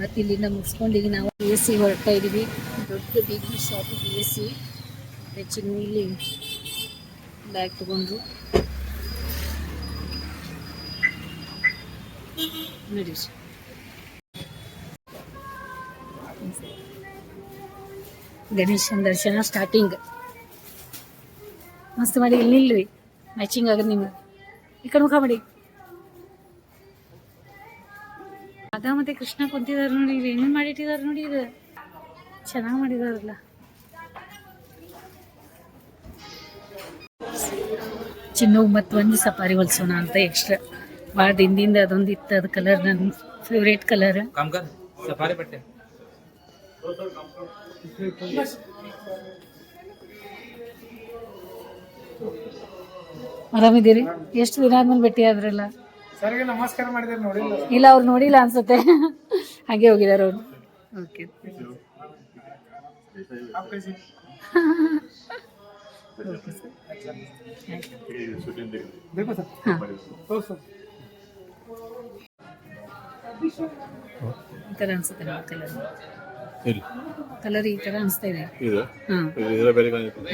ಮತ್ತು ಇಲ್ಲಿಂದ ಮುಗಿಸ್ಕೊಂಡು ಈಗ ನಾವು ಬಿ ಎಸ್ ಸಿ ಹೊರಡ್ತಾ ಇದ್ದೀವಿ. ದೊಡ್ಡ big shop B S C. ಚಿನ್ನು ಇಲ್ಲಿ ಬ್ಯಾಗ್ ತೊಗೊಂಡ್ರು. ನೋಡಿ ಗಣೇಶನ ದರ್ಶನ ಸ್ಟಾರ್ಟಿಂಗ್ ಮಸ್ತ್ ಮಾಡಿ. ಇಲ್ಲಿ ನಿಲ್ರಿ, ಮ್ಯಾಚಿಂಗ್ ಆಗದು ನಿಮ್ಗೆ. ಈ ಕಡೆ ಮುಖ ಮಾಡಿ. ರಾಧಾ ಮತ್ತೆ ಕೃಷ್ಣ ಕುಂತಿದಾರೆ ನೋಡಿ. ಇಲ್ಲಿ ಏನೇನು ಮಾಡಿಟ್ಟಿದ್ದಾರೆ ನೋಡಿ. ಇದು ಚೆನ್ನಾಗಿ ಮಾಡಿದಾರಲ್ಲ. ಚಿನ್ನೋಗಿ ಮತ್ತು ಒಂದು ಸಫಾರಿ ಹೊಲ್ಸೋಣ ಅಂತ ಎಕ್ಸ್ಟ್ರಾ ಭಾಳ ದಿನದಿಂದ ಅದೊಂದು ಇತ್ತು. ಅದು ಕಲರ್ ನನ್ನ ಫೇವ್ರೇಟ್ ಕಲರ್. ಸಫಾರಿ ಬಟ್ಟೆ ಆರಾಮಿದ್ದೀರಿ? ಎಷ್ಟು ದಿನ ಆದ್ಮೇಲೆ ಭೇಟಿ ಆದ್ರಲ್ಲ? ನಮಸ್ಕಾರ ಮಾಡಿದ್ರೆ ನೋಡಿಲ್ಲ. ಇಲ್ಲ, ಅವ್ರು ನೋಡಿಲ್ಲ ಅನ್ಸುತ್ತೆ. ಹಾಗೆ ಹೋಗಿದಾರೆ ಅವ್ರು. ಓಕೆ. ಈ ಥರ ಅನ್ಸುತ್ತೆ ಕಲರ್ ಈ ಥರ ಅನಿಸ್ತಾ ಇದೆ. ಹಾಂ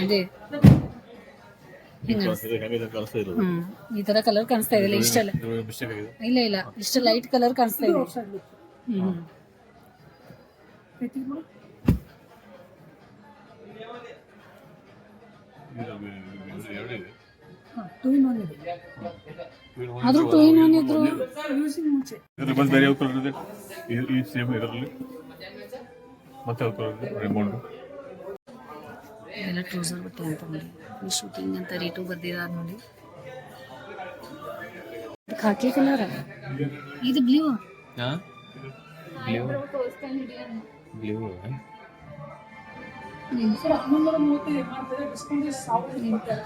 ಅದೇ ಈ ತರ ಕಲರ್ ಕಾಣಿಸ್ತಾ ಇದೆ. ಇಷ್ಟಲ್ಲ, ಇಲ್ಲ ಇಷ್ಟು ಲೈಟ್ ಕಲರ್ ಕಾಣಿಸ್ತಾ ಇದೆ. ಆದ್ರೂ 2 in 1 ಇದ್ರು. ಎಲ್ಲ ಟ್ರೌಸರ್ ಬಟ್ಟೆ ಅಂತ ನೋಡಿ. ಈ ಶೂಟಿಂಗ್ ಅಂತ ರೇಟು ಬರ್ದಿದ್ದಾರೆ ನೋಡಿ. ಖಾಕಿ ಕಲರ್, ಇದು ಬ್ಲೂ.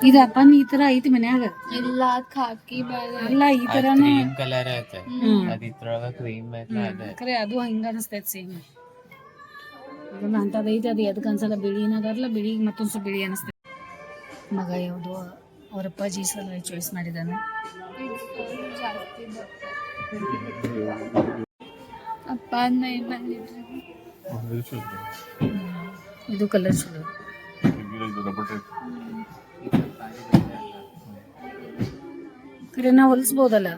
ಇದು ಅಪ್ಪನ್ ಈ ತರ ಐತಿ ಮನ್ಯಾಗ. ಇಲ್ಲ ಖಾಕಿ ಅಲ್ಲ, ಈ ತರನೇ ಕಲರ್ ಐತೆ. ಖರೆ ಅದು ಹಿಂಗ ಅನಿಸ್ತೈತಿ ಸೇಮ್. ಅದನ್ನ ಅಂತದೈತಿ. ಅದು ಎದಕ್ಕೆ ಅನ್ಸಲ್ಲ, ಬಿಳಿನಾಗಲ್ಲ. ಬಿಳಿ ಮತ್ತೊಂದು ಸ್ವಲ್ಪ ಬಿಳಿ ಅನಿಸ್ತೈತಿ. ಮಗ ಯಾವುದು ಅವ್ರ ಅಪ್ಪಾಜಿ ಸಲ ಚಾಯ್ಸ್ ಮಾಡಿದಾನೆ. ಅಪ್ಪ ಇದು ಕಲರ್ ಚಲೋ. ಖರೆ ನಾವು ಹೊಲಿಸ್ಬೋದಲ್ಲ.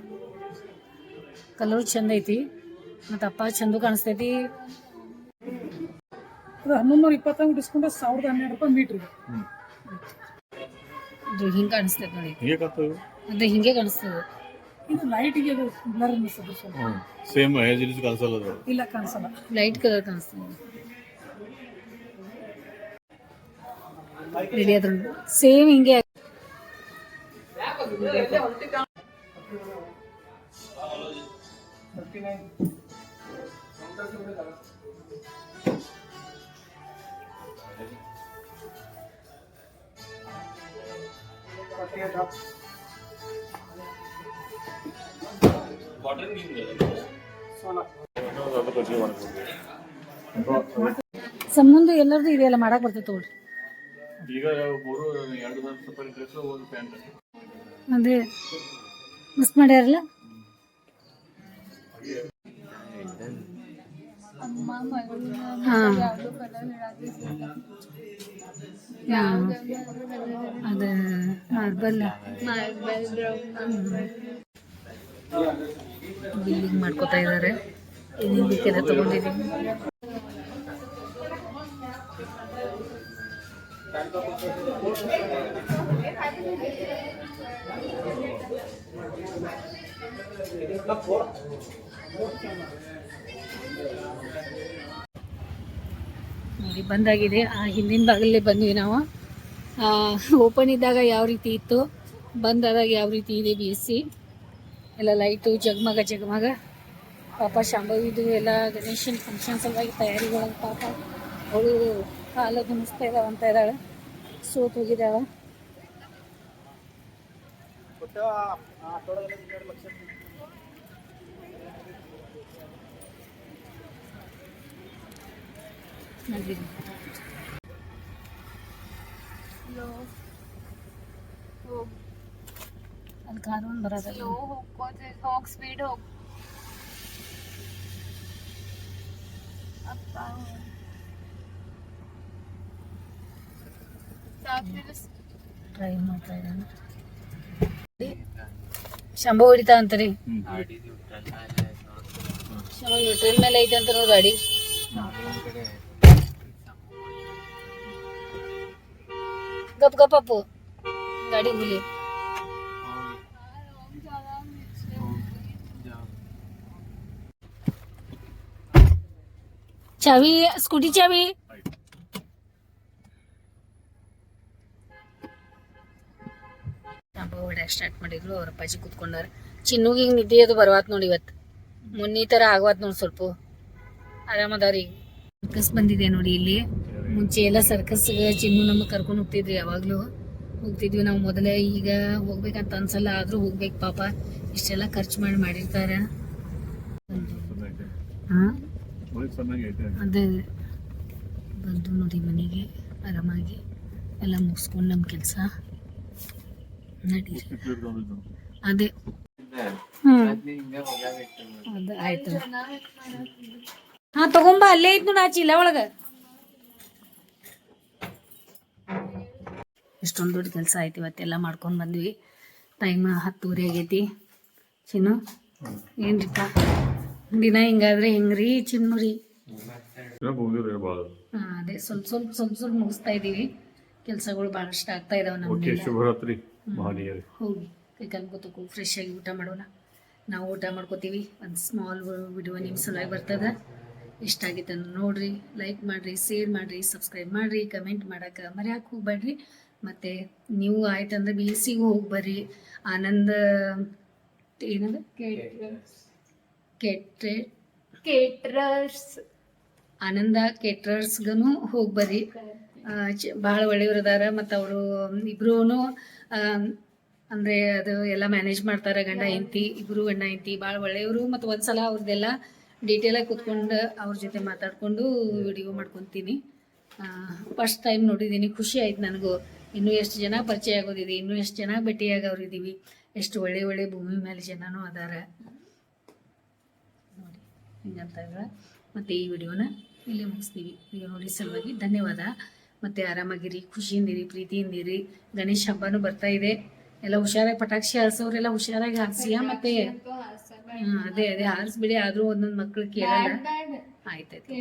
ಕಲರ್ ಚಂದ ಐತಿ ಮತ್ತು ಅಪ್ಪ ಚಂದ ಕಾಣಿಸ್ತೈತಿ. 1120 ಡಿಸ್ಕೌಂಟ್ 1012 ರೂಪಾಯಿ ಮೀಟ್ರಿಗೆ. ಇದು ಹಿಂಗೆ ಕಾಣಿಸ್ತೈತೆ ನೋಡಿ. ಅದು ಹಿಂಗೆ ಕಾಣಿಸ್ತದೆ. ಇದು ಲೈಟ್ಗೆ ಅದು ಬ್ಲರ್ ಅನಿಸ್ತದೆ ಸ್ವಲ್ಪ. ಸೇಮ್ ಹೇರ್ ಜೆಲ್ ಕಾಣಿಸಲ್ಲ. ಇಲ್ಲ ಕಾಣಿಸಲ್ಲ, ಲೈಟ್ ಕಲರ್ ಕಾಣಿಸ್ತದೆ. ರೆಡಿ ಆದ್ರೂ ಸೇಮ್ ಹಿಂಗೆ. ಸಂಬಂಧ ಎಲ್ಲರದು ಇದೆಲ್ಲ ಮಾಡಕ್ ಬರ್ತೈತೆ ತಗೊಳ್ರಿ. ಈಗ 2 ಸಫಾರಿ ಡ್ರೆಸ್, 1 ಪ್ಯಾಂಟ್. ಅದೇ ಮಸ್ತ್ ಮಾಡ್ಯಾರಲ್ಲ. ಅದ ಮಾರ್ಬಲ್ ಬಿಲ್ಲಿಂಗ್ ಮಾಡ್ಕೋತಾ ಇದ್ದಾರೆ. ಏನೇನು ಬೇಕೆಲ್ಲ ತಗೊಂಡಿದ್ದೀನಿ. ನೋಡಿ ಬಂದಾಗಿದೆ. ಆ ಹಿಂದಿನ ಭಾಗಲ್ಲೇ ಬಂದ್ವಿ ನಾವು. ಓಪನ್ ಇದ್ದಾಗ ಯಾವ ರೀತಿ ಇತ್ತು, ಬಂದಾದಾಗ ಯಾವ ರೀತಿ ಇದೆ ಬಿ ಎಸ್ ಸಿ. ಎಲ್ಲ ಲೈಟು ಜಗಮಗ ಜಗಮಗ. ಪಾಪ ಶಾಂಭವಿದು ಎಲ್ಲ ಗಣೇಶನ ಫಂಕ್ಷನ್ ಸಲುವಾಗಿ ತಯಾರಿಗಳಾಗ ಪಾಪ ಅವಳು ಕಾಲ ಗುಣಿಸ್ತಾ ಇದ್ದಾವೆ ಅಂತ ಇದ್ದಾಳೆ. ಸೋತ್ ಹೋಗಿದ್ದಾಳೆ. ಅಲ್ಲಿ ಕಾರೊಂದು ಬರೋದಲ್ಲ. ಹೋಗ್ ಸ್ಪೀಡ್ ಹೋಗ್. ಅಪ್ಪ ಸಾಕ್ತಿದ್ರೆ ಟ್ರೈ ಮಾಡ್ತಾ ಇದ್ದಾನೆ. ಶಂಭು ಹೊಡಿತಾ ಅಂತಾರೆ. ಶಂಭು ಟ್ರೈನ್ ಮೇಲೆ ಐತೆ ಅಂತ ನೋಡಿ ಗಾಡಿ. ಗಪ್ ಗಪ್ ಅಪ್ಪು ಗಾಡಿ ಹುಲಿ. ಚಾವಿ ಸ್ಕೂಟಿ ಚಾವಿ. ಶಂಭು ಹೊಡ್ಯಾಕ ಸ್ಟಾರ್ಟ್ ಮಾಡಿದ್ರು. ಅವ್ರ ಅಪ್ಪಾಜಿ ಕೂತ್ಕೊಂಡಾರ. ಚಿನ್ನುಗೆ ಹಿಂಗೆ ನಿದ್ದೆ ಅದು ಬರ್ವಾತ್ ನೋಡಿ ಇವತ್ತು. ಮೊನ್ನೆ ಥರ ಆಗ್ವಾತ್ ನೋಡಿ ಸ್ವಲ್ಪ ಆರಾಮದಾರಿ. ಸರ್ಕಸ್ ಬಂದಿದೆ ನೋಡಿ ಇಲ್ಲಿ. ಮುಂಚೆ ಎಲ್ಲ ಸರ್ಕಸ್ ಚಿನ್ನು ನಮಗೆ ಕರ್ಕೊಂಡು ಹೋಗ್ತಿದ್ರಿ, ಯಾವಾಗಲೂ ಹೋಗ್ತಿದ್ವಿ ನಾವು ಮೊದಲೇ. ಈಗ ಹೋಗ್ಬೇಕಂತ ಅನ್ಸಲ್ಲ, ಆದರೂ ಹೋಗ್ಬೇಕು ಪಾಪ. ಇಷ್ಟೆಲ್ಲ ಖರ್ಚು ಮಾಡಿರ್ತಾರ. ಹಾಂ ಅದೇ ಬಂದು ನೋಡಿ ಮನೆಗೆ ಆರಾಮಾಗಿ ಎಲ್ಲ ಮುಗಿಸ್ಕೊಂಡು ನಮ್ಮ ಕೆಲಸ ನಡೀರಿ. ಅದೇ ಅದು ಆಯ್ತು. ಹಾಂ ತಗೊಂಬ, ಅಲ್ಲೇ ಇತ್ತು ನಾ ಚೀಲ ಒಳಗೆ. ಎಷ್ಟೊಂದು ದೊಡ್ಡ ಕೆಲಸ ಆಯ್ತು ಇವತ್ತೆಲ್ಲ ಮಾಡ್ಕೊಂಡು ಬಂದ್ವಿ. ಟೈಮ್ 10:30 ಆಗೈತಿ. ಚಿನ್ನು ಏನ್ರಿಪ್ಪ ದಿನ ಹಿಂಗಾದ್ರೆ ಹೆಂಗ್ರಿ ಚಿನ್ನು ರೀ? ಹಾಂ ಅದೇ ಸ್ವಲ್ಪ ಮುಗಿಸ್ತಾ ಇದ್ದೀವಿ. ಕೆಲಸಗಳು ಭಾಳಷ್ಟು ಆಗ್ತಾ ಇದಾವೆ ನಮ್ಗೆ. ಹೋಗಿ ಕೈಕಾಲು ಕೂತಕ್ಕೂ ಫ್ರೆಶ್ ಆಗಿ ಊಟ ಮಾಡೋಣ. ನಾವು ಊಟ ಮಾಡ್ಕೋತೀವಿ. ಒಂದು ಸ್ಮಾಲ್ ವಿಡಿಯೋ ನಿಮ್ಮ ಸಲುವಾಗಿ ಬರ್ತದೆ. ಇಷ್ಟ ಆಗಿತ್ತು ನೋಡ್ರಿ, ಲೈಕ್ ಮಾಡಿರಿ, ಶೇರ್ ಮಾಡಿರಿ, ಸಬ್ಸ್ಕ್ರೈಬ್ ಮಾಡಿರಿ, ಕಮೆಂಟ್ ಮಾಡೋಕೆ ಮರ್ಯಾಕೆ ಹೋಗ್ಬೇಡ್ರಿ. ಮತ್ತು ನೀವು ಆಯ್ತಂದ್ರೆ BScಗೂ ಹೋಗಿ ಬರ್ರಿ. ಆನಂದ ಏನಂದ್ರೆ ಕೇಟ್ರರ್ಸ್ ಆನಂದ ಕೇಟ್ರರ್ಸ್ಗೂ ಹೋಗಿ ಬರ್ರಿ. ಭಾಳ ಒಳ್ಳೆಯವ್ರು ಅದಾರ. ಮತ್ತು ಅವರು ಇಬ್ಬರೂ ಅಂದರೆ ಅದು ಎಲ್ಲ ಮ್ಯಾನೇಜ್ ಮಾಡ್ತಾರೆ. ಗಂಡ ಹೆಂಡತಿ ಇಬ್ಬರು ಗಂಡ ಹೆಂಡತಿ ಭಾಳ ಒಳ್ಳೆಯವರು. ಮತ್ತು ಒಂದ್ಸಲ ಅವ್ರದ್ದೆಲ್ಲ ಡೀಟೇಲಾಗಿ ಕೂತ್ಕೊಂಡು ಅವ್ರ ಜೊತೆ ಮಾತಾಡಿಕೊಂಡು ವಿಡಿಯೋ ಮಾಡ್ಕೊತೀನಿ. ಫಸ್ಟ್ ಟೈಮ್ ನೋಡಿದ್ದೀನಿ, ಖುಷಿ ಆಯ್ತು ನನಗೂ. ಇನ್ನೂ ಎಷ್ಟು ಜನ ಪರಿಚಯ ಆಗೋದಿದೆ, ಇನ್ನೂ ಎಷ್ಟು ಜನ ಭೇಟಿಯಾಗೋರಿದ್ದೀವಿ. ಎಷ್ಟು ಒಳ್ಳೆ ಭೂಮಿ ಮೇಲೆ ಜನನೂ ಅದಾರ ನೋಡಿ ಹಿಂಗಂತ ಇದ್ರೆ. ಮತ್ತು ಈ ವಿಡಿಯೋನ ಇಲ್ಲೇ ಮುಗಿಸ್ತೀವಿ. ವಿಡಿಯೋ ನೋಡಿ ಸಲುವಾಗಿ ಧನ್ಯವಾದ. ಮತ್ತು ಆರಾಮಾಗಿರಿ, ಖುಷಿಯಿಂದಿರಿ, ಪ್ರೀತಿಯಿಂದಿರಿ. ಗಣೇಶ ಹಬ್ಬನೂ ಬರ್ತಾ ಇದೆ. ಎಲ್ಲ ಹುಷಾರಾಗಿ ಪಟಾಕ್ಷಿ ಹಾರಿಸೋರೆಲ್ಲ ಹುಷಾರಾಗಿ ಹಾರಿಸಿಯ. ಮತ್ತು ಅದೇ ಹಾರಿಸ್ಬಿಡಿ. ಆದರೂ ಒಂದೊಂದು ಮಕ್ಳು ಕೇಳಲ್ಲ. ಆಯ್ತಾಯ್ತು.